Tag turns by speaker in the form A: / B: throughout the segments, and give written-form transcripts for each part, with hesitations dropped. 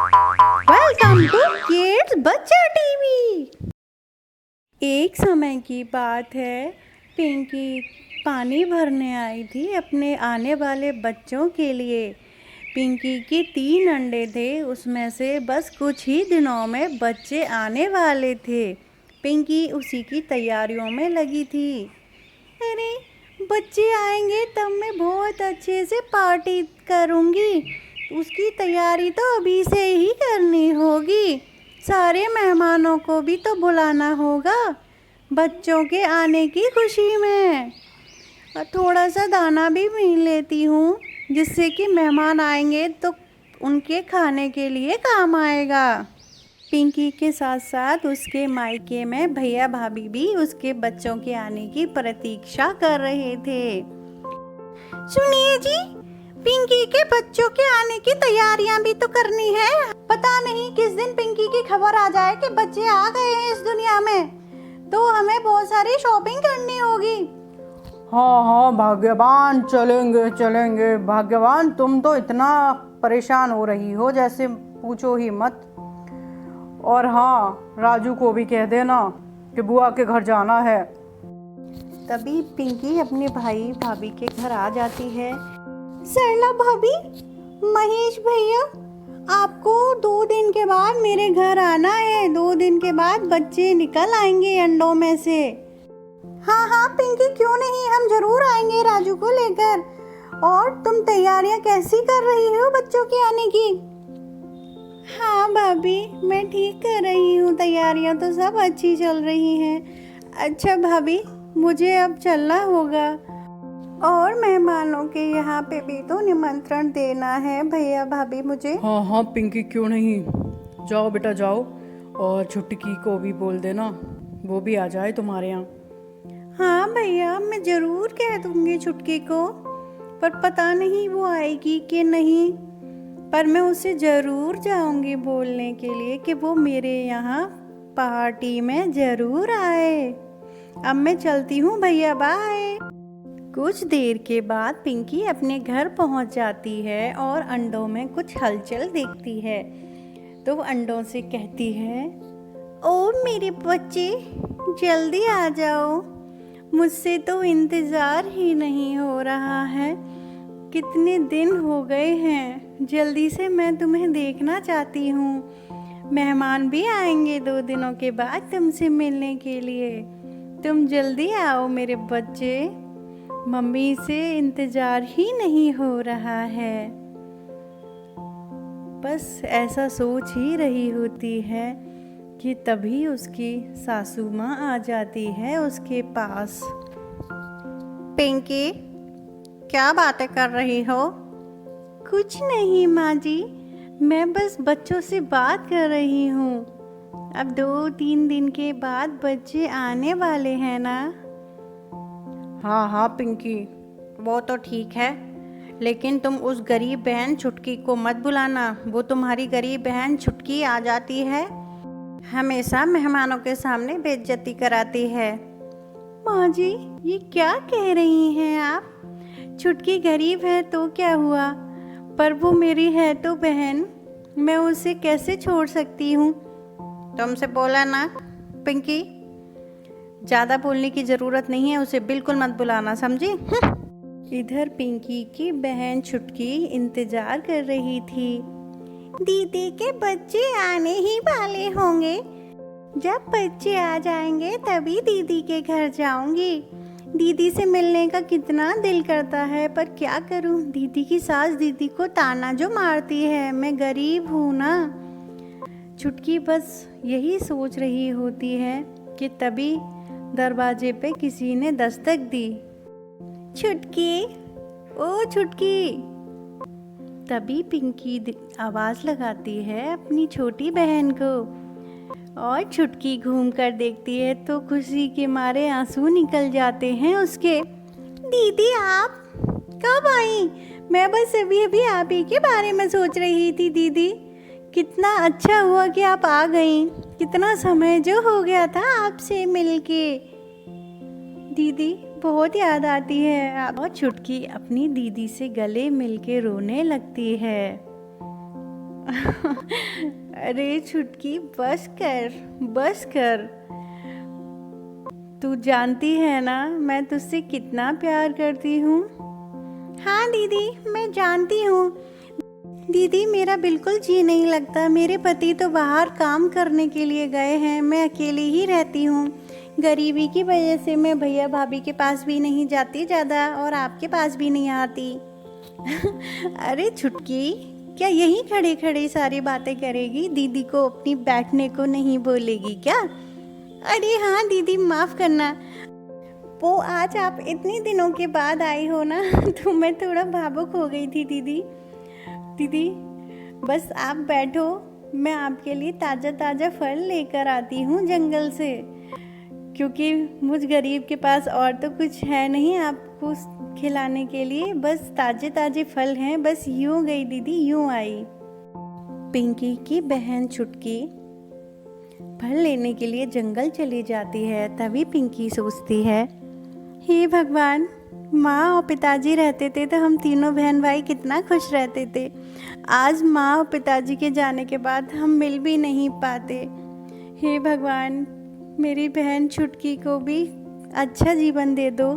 A: Welcome to kids बच्चा TV. एक समय की बात है, पिंकी पानी भरने आई थी अपने आने वाले बच्चों के लिए। पिंकी के 3 अंडे थे, उसमें से बस कुछ ही दिनों में बच्चे आने वाले थे। पिंकी उसी की तैयारियों में लगी थी। अरे बच्चे आएंगे तब मैं बहुत अच्छे से पार्टी करूँगी, उसकी तैयारी तो अभी से ही करनी होगी। सारे मेहमानों को भी तो बुलाना होगा बच्चों के आने की खुशी में। और थोड़ा सा दाना भी पीन लेती हूँ, जिससे कि मेहमान आएंगे तो उनके खाने के लिए काम आएगा। पिंकी के साथ साथ उसके मायके में भैया भाभी भी उसके बच्चों के आने की प्रतीक्षा कर रहे थे। सुनिए जी, पिंकी के बच्चों के आने की तैयारियां भी तो करनी है। पता नहीं किस दिन पिंकी की खबर आ जाए कि बच्चे आ गए हैं इस दुनिया में, तो हमें बहुत सारी शॉपिंग करनी होगी।
B: हाँ हाँ भाग्यवान, चलेंगे चलेंगे। भाग्यवान, तुम तो इतना परेशान हो रही हो जैसे पूछो ही मत। और हाँ, राजू को भी कह देना कि बुआ के घर जाना है।
A: तभी पिंकी अपने भाई भाभी के घर आ जाती है। सरला भाभी, महेश भैया, आपको 2 दिन के बाद मेरे घर आना है। 2 दिन के बाद बच्चे निकल आएंगे अंडों में से। हाँ हाँ पिंकी, क्यों नहीं, हम जरूर आएंगे राजू को लेकर। और तुम तैयारियां कैसी कर रही हो बच्चों के आने की? हाँ भाभी, मैं ठीक कर रही हूँ, तैयारियां तो सब अच्छी चल रही हैं। अच्छा भाभी, मुझे अब चलना होगा और मेहमानों के यहाँ पे भी तो निमंत्रण देना है भैया भाभी मुझे।
B: हाँ हाँ पिंकी, क्यों नहीं, जाओ बेटा जाओ। और छुटकी को भी बोल देना, वो भी आ जाए तुम्हारे यहाँ।
A: हाँ भैया, मैं ज़रूर कह दूँगी छुटकी को, पर पता नहीं वो आएगी कि नहीं। पर मैं उसे ज़रूर जाऊँगी बोलने के लिए कि वो मेरे यहाँ पार्टी में ज़रूर आए। अब मैं चलती हूँ भैया, बाय। कुछ देर के बाद पिंकी अपने घर पहुँच जाती है और अंडों में कुछ हलचल देखती है, तो अंडों से कहती है, ओ मेरे बच्चे, जल्दी आ जाओ, मुझसे तो इंतज़ार ही नहीं हो रहा है। कितने दिन हो गए हैं, जल्दी से मैं तुम्हें देखना चाहती हूँ। मेहमान भी आएंगे 2 दिनों के बाद तुमसे मिलने के लिए। तुम जल्दी आओ मेरे बच्चे, मम्मी से इंतज़ार ही नहीं हो रहा है। बस ऐसा सोच ही रही होती है कि तभी उसकी सासू माँ आ जाती है उसके पास। पिंकी, क्या बातें कर रही हो? कुछ नहीं माँ जी, मैं बस बच्चों से बात कर रही हूँ। अब 2-3 दिन के बाद बच्चे आने वाले हैं ना।
B: हाँ हाँ पिंकी,
A: वो तो ठीक है, लेकिन तुम उस गरीब बहन छुटकी को मत बुलाना। वो तुम्हारी गरीब बहन छुटकी आ जाती है, हमेशा मेहमानों के सामने बेइज्जती कराती है। माँ जी, ये क्या कह रही हैं आप? छुटकी गरीब है तो क्या हुआ, पर वो मेरी है तो बहन, मैं उसे कैसे छोड़ सकती हूँ? तुमसे बोला ना पिंकी, ज़्यादा बोलने की ज़रूरत नहीं है, उसे बिल्कुल मत बुलाना, समझी? इधर पिंकी की बहन छुटकी इंतज़ार कर रही थी। दीदी के बच्चे आने ही वाले होंगे, जब बच्चे आ जाएंगे तभी दीदी के घर जाऊंगी। दीदी से मिलने का कितना दिल करता है, पर क्या करूं, दीदी की सास दीदी को ताना जो मारती है, मैं गरीब हूँ ना। छुटकी बस यही सोच रही होती है कि तभी दरवाजे पे किसी ने दस्तक दी। छुटकी, ओ छुटकी। तभी पिंकी आवाज़ लगाती है अपनी छोटी बहन को, और छुटकी घूमकर देखती है तो खुशी के मारे आंसू निकल जाते हैं उसके। दीदी, आप कब आई? मैं बस अभी अभी आप ही के बारे में सोच रही थी दीदी। कितना अच्छा हुआ कि आप आ गई, कितना समय जो हो गया था आपसे मिलके। दीदी, बहुत याद आती है आप। और छुटकी अपनी दीदी से गले मिलके रोने लगती है। अरे छुटकी, बस कर। तू जानती है ना मैं तुझसे कितना प्यार करती हूँ। हाँ दीदी, मैं जानती हूँ। दीदी, मेरा बिल्कुल जी नहीं लगता। मेरे पति तो बाहर काम करने के लिए गए हैं, मैं अकेली ही रहती हूँ। गरीबी की वजह से मैं भैया भाभी के पास भी नहीं जाती ज़्यादा, और आपके पास भी नहीं आती। अरे छुटकी, क्या यहीं खड़े खड़े सारी बातें करेगी? दीदी को अपनी बैठने को नहीं बोलेगी क्या? अरे हाँ दीदी, माफ़ करना। वो आज आप इतने दिनों के बाद आई हो ना, तो मैं थोड़ा भावुक हो गई थी दीदी। दीदी बस आप बैठो, मैं आपके लिए ताज़ा ताज़ा फल लेकर आती हूँ जंगल से, क्योंकि मुझ गरीब के पास और तो कुछ है नहीं आपको खिलाने के लिए, बस ताज़े ताज़े फल हैं। बस यूँ गई दीदी, यूँ आई। पिंकी की बहन छुटकी फल लेने के लिए जंगल चली जाती है। तभी पिंकी सोचती है, हे भगवान, माँ और पिताजी रहते थे तो हम तीनों बहन भाई कितना खुश रहते थे। आज माँ और पिताजी के जाने के बाद हम मिल भी नहीं पाते। हे भगवान, मेरी बहन छुटकी को भी अच्छा जीवन दे दो।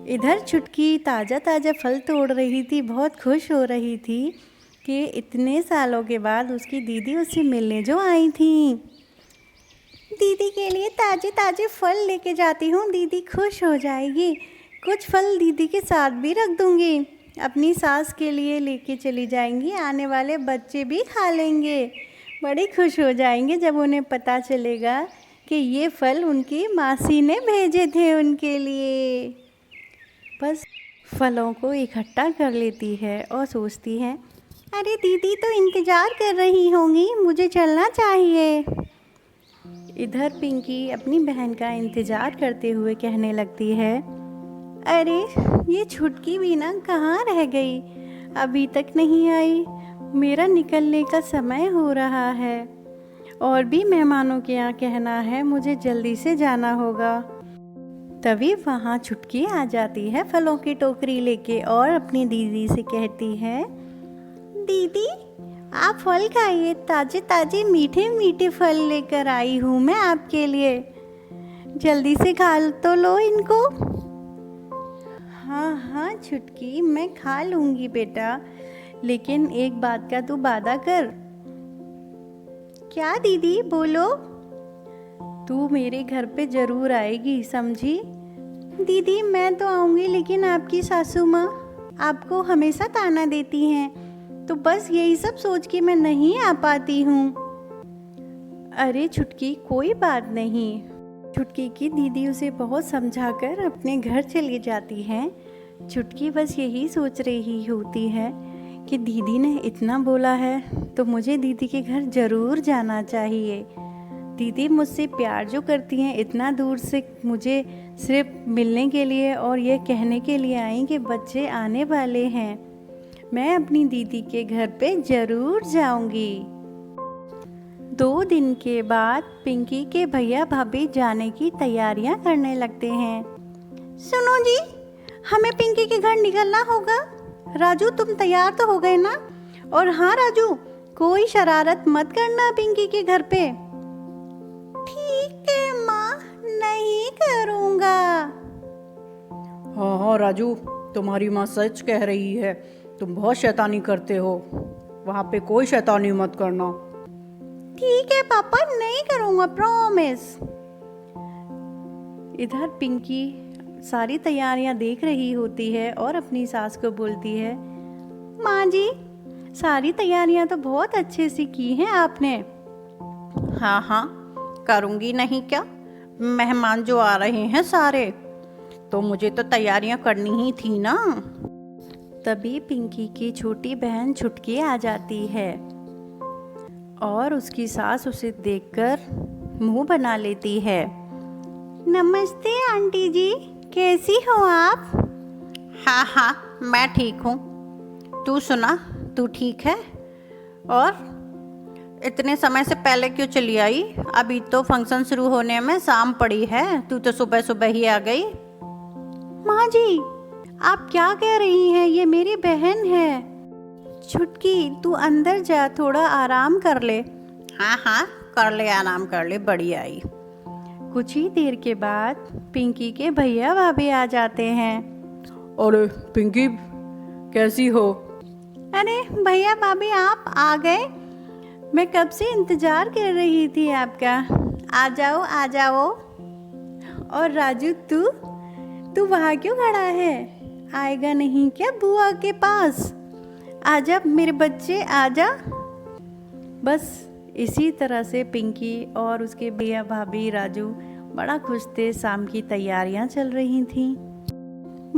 A: इधर छुटकी ताज़ा ताज़ा फल तोड़ रही थी, बहुत खुश हो रही थी कि इतने सालों के बाद उसकी दीदी उससे मिलने जो आई थी। दीदी के लिए ताज़े ताज़े फल लेके जाती हूँ, दीदी खुश हो जाएगी। कुछ फल दीदी के साथ भी रख दूँगी, अपनी सास के लिए लेके चली जाएंगी, आने वाले बच्चे भी खा लेंगे। बड़ी खुश हो जाएंगे जब उन्हें पता चलेगा कि ये फल उनकी मासी ने भेजे थे उनके लिए। बस फलों को इकट्ठा कर लेती है और सोचती है, अरे दीदी तो इंतज़ार कर रही होंगी, मुझे चलना चाहिए। इधर पिंकी अपनी बहन का इंतज़ार करते हुए कहने लगती है, अरे ये छुटकी भी ना कहाँ रह गई, अभी तक नहीं आई। मेरा निकलने का समय हो रहा है और भी मेहमानों के यहाँ कहना है, मुझे जल्दी से जाना होगा। तभी वहाँ छुटकी आ जाती है फलों की टोकरी लेके और अपनी दीदी से कहती है, दीदी आप फल खाइए, ताज़े ताज़े मीठे मीठे फल लेकर आई हूँ मैं आपके लिए, जल्दी से खा तो लो इनको। हाँ हाँ छुटकी, मैं खा लूँगी बेटा, लेकिन एक बात का तू वादा कर। क्या दीदी, बोलो। तू मेरे घर पे ज़रूर आएगी, समझी? दीदी मैं तो आऊँगी, लेकिन आपकी सासू माँ आपको हमेशा ताना देती हैं, तो बस यही सब सोच के मैं नहीं आ पाती हूँ। अरे छुटकी, कोई बात नहीं। छुटकी की दीदी उसे बहुत समझाकर अपने घर चली जाती है। छुटकी बस यही सोच रही होती है कि दीदी ने इतना बोला है तो मुझे दीदी के घर ज़रूर जाना चाहिए। दीदी मुझसे प्यार जो करती हैं, इतना दूर से मुझे सिर्फ मिलने के लिए और ये कहने के लिए आई कि बच्चे आने वाले हैं, मैं अपनी दीदी के घर पे ज़रूर जाऊंगी। 2 दिन के बाद पिंकी के भैया भाभी जाने की तैयारियां करने लगते हैं। सुनो जी, हमें पिंकी के घर निकलना होगा। राजू तुम तैयार तो हो गए ना? और हाँ राजू, कोई शरारत मत करना पिंकी के घर पे। ठीक है माँ, नहीं करूँगा।
B: हाँ हाँ राजू, तुम्हारी माँ सच कह रही है, तुम बहुत शैतानी करते हो, वहाँ पे कोई शैतानी मत करना।
A: ठीक है पापा, नहीं करूँगा, प्रॉमिस। इधर पिंकी सारी तैयारियां देख रही होती है और अपनी सास को बोलती है, माँ जी सारी तैयारियां तो बहुत अच्छे से की हैं आपने। हाँ हाँ करूँगी नहीं क्या, मेहमान जो आ रहे हैं सारे, तो मुझे तो तैयारियां करनी ही थी ना। तभी पिंकी की छोटी बहन छुटकी आ जाती है और उसकी सास उसे देखकर मुंह बना लेती है। नमस्ते आंटी जी, कैसी हो आप? हाँ हाँ मैं ठीक हूँ, तू सुना, तू ठीक है? और इतने समय से पहले क्यों चली आई? अभी तो फंक्शन शुरू होने में शाम पड़ी है, तू तो सुबह सुबह ही आ गई। माँ जी आप क्या कह रही हैं, ये मेरी बहन है। छुटकी तू अंदर जा, थोड़ा आराम कर ले। हाँ हाँ कर ले, आराम कर ले, बढ़िया आई। कुछ ही देर के बाद पिंकी के भैया भाभी आ जाते हैं।
B: अरे पिंकी, कैसी हो?
A: अरे भैया भाभी आप आ गए, मैं कब से इंतज़ार कर रही थी आपका। आ जाओ आ जाओ। और राजू तू वहाँ क्यों खड़ा है, आएगा नहीं क्या बुआ के पास? आजा मेरे बच्चे आजा। बस इसी तरह से पिंकी और उसके भैया भाभी राजू बड़ा खुश थे। शाम की तैयारियां चल रही थीं।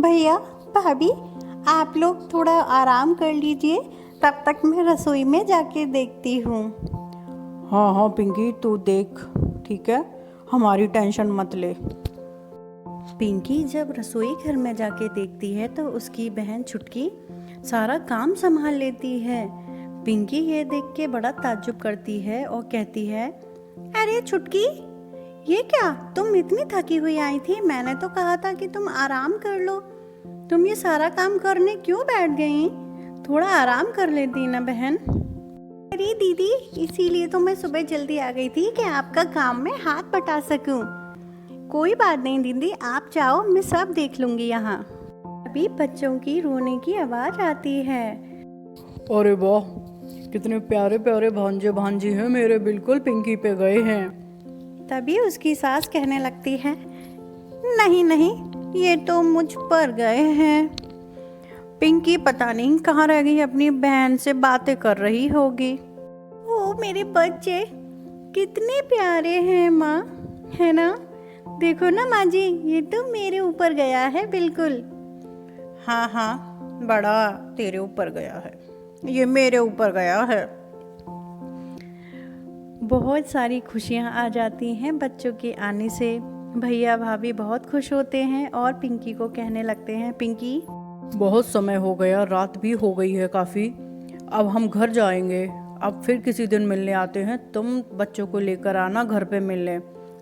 A: भैया भाभी आप लोग थोड़ा आराम कर लीजिए, तब तक मैं रसोई में जाके देखती हूँ।
B: हाँ हाँ पिंकी, तू देख, ठीक है, हमारी टेंशन मत ले।
A: पिंकी जब रसोई घर में जाके देखती है तो उसकी बहन छुटकी सारा काम संभाल लेती है। पिंकी ये देख के बड़ा ताज्जुब करती है और कहती है, अरे छुटकी ये क्या, तुम इतनी थकी हुई आई थी? मैंने तो कहा था कि तुम आराम कर लो, तुम ये सारा काम करने क्यों बैठ गई? थोड़ा आराम कर लेती ना बहन। अरे दीदी इसीलिए तो मैं सुबह जल्दी आ गई थी कि आपका काम में हाथ बटा सकूं। कोई बात नहीं दीदी, आप जाओ, मैं सब देख लूंगी यहाँ। अभी बच्चों की रोने की आवाज़ आती है।
B: अरे वाह, कितने प्यारे प्यारे भांजे भांजी हैं मेरे, बिल्कुल पिंकी पे गए हैं।
A: तभी उसकी सास कहने लगती है, नहीं नहीं ये तो मुझ पर गए हैं। पिंकी पता नहीं कहाँ रह गई, अपनी बहन से बातें कर रही होगी। ओ मेरे बच्चे कितने प्यारे हैं माँ, है ना? देखो ना माँ जी, ये तो मेरे ऊपर गया है बिल्कुल। हाँ हाँ बड़ा तेरे ऊपर गया है, ये मेरे ऊपर गया है। बहुत सारी खुशियाँ आ जाती हैं बच्चों के आने से। भैया भाभी बहुत खुश होते हैं और पिंकी को कहने लगते हैं, पिंकी
B: बहुत समय हो गया, रात भी हो गई है काफ़ी, अब हम घर जाएंगे, अब फिर किसी दिन मिलने आते हैं, तुम बच्चों को लेकर आना घर पे मिलने,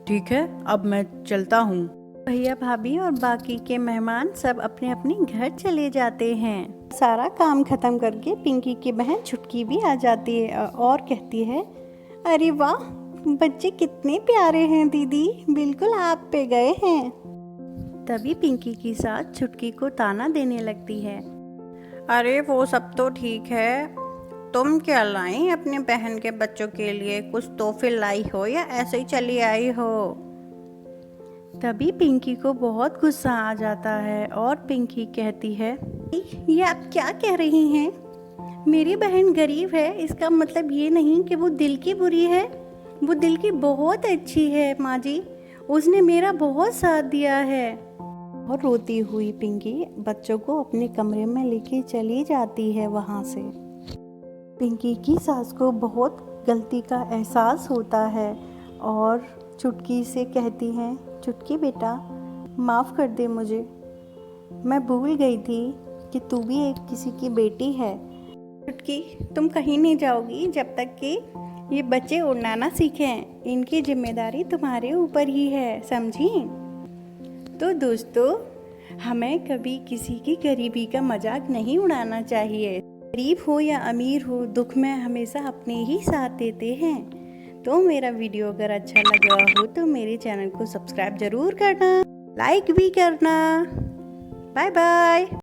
B: ठीक है? अब मैं चलता हूँ।
A: भैया भाभी और बाकी के मेहमान सब अपने अपने घर चले जाते हैं। सारा काम खत्म करके पिंकी की बहन छुटकी भी आ जाती है और कहती है, अरे वाह बच्चे कितने प्यारे हैं दीदी, बिल्कुल आप पे गए हैं। तभी पिंकी की सास छुटकी को ताना देने लगती है, अरे वो सब तो ठीक है, तुम क्या लाई अपने बहन के बच्चों के लिए? कुछ तोहफे लाई हो या ऐसे ही चली आई हो? तभी पिंकी को बहुत गुस्सा आ जाता है और पिंकी कहती है, ये आप क्या कह रही हैं? मेरी बहन गरीब है इसका मतलब ये नहीं कि वो दिल की बुरी है, वो दिल की बहुत अच्छी है माँ जी, उसने मेरा बहुत साथ दिया है। और रोती हुई पिंकी बच्चों को अपने कमरे में लेके चली जाती है वहाँ से। पिंकी की सास को बहुत गलती का एहसास होता है और छुटकी से कहती हैं, छुटकी बेटा माफ़ कर दे मुझे, मैं भूल गई थी कि तू भी एक किसी की बेटी है। छुटकी तुम कहीं नहीं जाओगी जब तक कि ये बच्चे उड़ना ना सीखें, इनकी जिम्मेदारी तुम्हारे ऊपर ही है, समझी? तो दोस्तों हमें कभी किसी की गरीबी का मजाक नहीं उड़ाना चाहिए। गरीब हो या अमीर हो, दुख में हमेशा अपने ही साथ देते हैं। तो मेरा वीडियो अगर अच्छा लगा हो तो मेरे चैनल को सब्सक्राइब ज़रूर करना, लाइक भी करना। Bye bye.